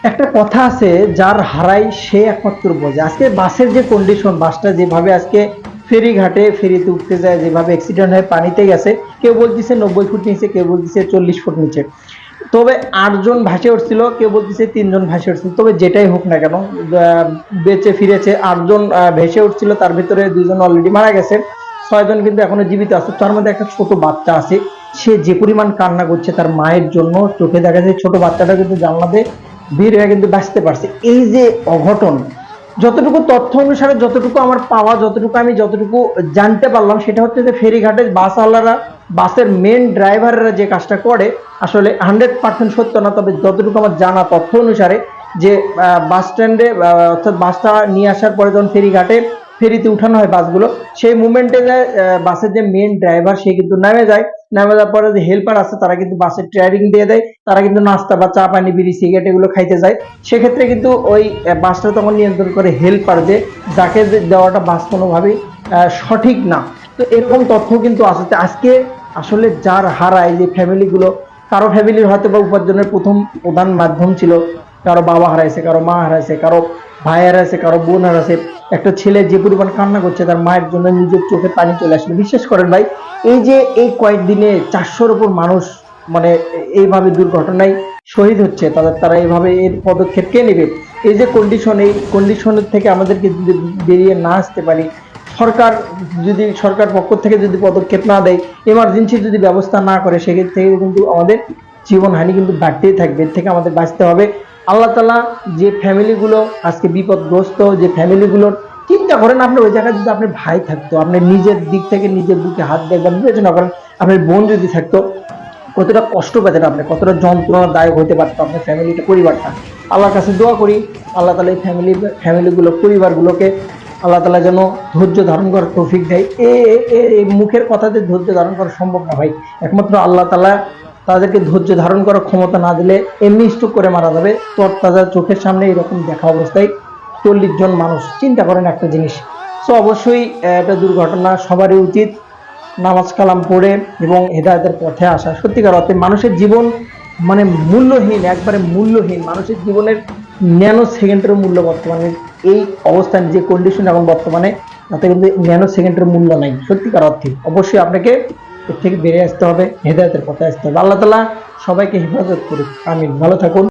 একটা কথা আছে, যার হারাই সে একমাত্র বোঝে। আজকে বাসের যে কন্ডিশন, বাসটা যেভাবে আজকে ফেরিঘাটে ফেরিতে উঠতে যায়, যেভাবে অ্যাক্সিডেন্ট হয়ে পানিতে গেছে, কেউ বলতেছে 90 ফুট নিচে, কেউ বলতেছে 40 ফুট নিচে। তবে 8 জন ভাসে উঠছিল, কেউ বলতেছে 3 জন ভাসে উঠছিল। তবে যেটাই হোক না কেন, বেঁচে ফিরেছে 8 জন। ভেসে উঠছিল, তার ভিতরে 2 জন অলরেডি মারা গেছে, 6 জন কিন্তু এখনো জীবিত আছে। তার মধ্যে একটা ছোট বাচ্চা আছে, সে যে পরিমাণ কান্না করছে তার মায়ের জন্য, চোখে দেখা যায় ছোট বাচ্চাটা কিন্তু জানলাতে বের হয়ে কিন্তু বাঁচতে পারছে। এই যে অঘটন, যতটুকু তথ্য অনুসারে, যতটুকু আমার পাওয়া, যতটুকু জানতে পারলাম, সেটা হচ্ছে যে ফেরিঘাটে বাসওয়ালারা, বাসের মেন ড্রাইভাররা যে কাজটা করে, আসলে 100% সত্য না, তবে যতটুকু আমার জানা তথ্য অনুসারে, যে বাস স্ট্যান্ডে, অর্থাৎ বাসটা নিয়ে আসার পরে যখন ফেরিঘাটে ফেরিতে উঠানো হয় বাসগুলো, সেই মুভমেন্টে যায় বাসের যে মেন ড্রাইভার সে কিন্তু নামে যায়। নামে যাওয়ার পরে যে হেল্পার আছে তারা কিন্তু বাসের ড্রাইভিং দিয়ে দেয়, তারা কিন্তু নাস্তা বা চা পানি বিড়ি সিগারেট এগুলো খাইতে যায়। সেক্ষেত্রে কিন্তু ওই বাসটা তখন নিয়ন্ত্রণ করে হেল্পার, যে যাকে দেওয়াটা বাস কোনোভাবেই সঠিক না। তো এরকম তথ্য কিন্তু আছে। তো আজকে আসলে যার হারায় যে ফ্যামিলিগুলো, কারো ফ্যামিলির হয়তো বা উপার্জনের প্রধান মাধ্যম ছিল, কারো বাবা হারাইছে, কারো মা হারাইছে, কারো ভাই হারাইছে, কারো বোন হারাইছে। একটা ছেলে যে পরিমাণ কান্না করছে তার মায়ের জন্য, নিজের চোখে পানি চলে আসলো। বিশ্বাস করেন ভাই, এই যে এই কয়েকদিনে 400-র উপর মানুষ মানে এইভাবে দুর্ঘটনায় শহীদ হচ্ছে, তারা এইভাবে এর পদক্ষেপ কে নেবে? এই যে কন্ডিশন, এই কন্ডিশনের থেকে আমাদেরকে যদি বেরিয়ে না আসতে পারি, সরকার পক্ষ থেকে যদি পদক্ষেপ না দেয়, এমার্জেন্সি যদি ব্যবস্থা না করে, সেক্ষেত্রে কিন্তু আমাদের জীবনহানি কিন্তু বাড়তেই থাকবে। এর থেকে আমাদের বাঁচতে হবে। আল্লাহ তাআলা যে ফ্যামিলিগুলো আজকে বিপদগ্রস্ত, যে ফ্যামিলিগুলোর, চিন্তা করেন আপনার ওই জায়গায় যদি আপনার ভাই থাকতো, আপনার নিজের দিক থেকে নিজের বুকে হাত দিয়ে একবার বিবেচনা করেন, আপনার বোন যদি থাকতো, কতটা কষ্ট পেতেন আপনি, কতটা যন্ত্রণাদায়ক হতে পারতো আপনার ফ্যামিলিটা, পরিবারটা। আল্লাহর কাছে দোয়া করি, আল্লাহ তাআলা এই ফ্যামিলিগুলো, পরিবারগুলোকে আল্লাহ তাআলা যেন ধৈর্য ধারণ করার তৌফিক দেয়। এই মুখের কথাতে ধৈর্য ধারণ করা সম্ভব না ভাই, একমাত্র আল্লাহ তাআলা তাদেরকে ধৈর্য ধারণ করার ক্ষমতা না দিলে এমনি স্ট্রোক করে মারা যাবে। তোর তাদের চোখের সামনে এরকম দেখা অবস্থায় 40 জন মানুষ, চিন্তা করেন একটা জিনিস। সো অবশ্যই এটা দুর্ঘটনা, সবারই উচিত নামাজ কালাম পড়ে এবং হেদায়েতের পথে আসা। সত্যিকার অর্থে মানুষের জীবন মানে মূল্যহীন, একবারে মূল্যহীন। মানুষের জীবনের ন্যানো সেকেন্ডের মূল্য বর্তমানে এই অবস্থান, যে কন্ডিশন এখন বর্তমানে, তাতে কিন্তু ন্যানো সেকেন্ডের মূল্য নাই সত্যিকার অর্থে। অবশ্যই আপনাকে এর থেকে বেরিয়ে আসতে হবে, হেদায়েতের পথে আসতে হবে। আল্লাহ তাআলা সবাইকে হেফাজত করুক, আমিন। ভালো থাকুন।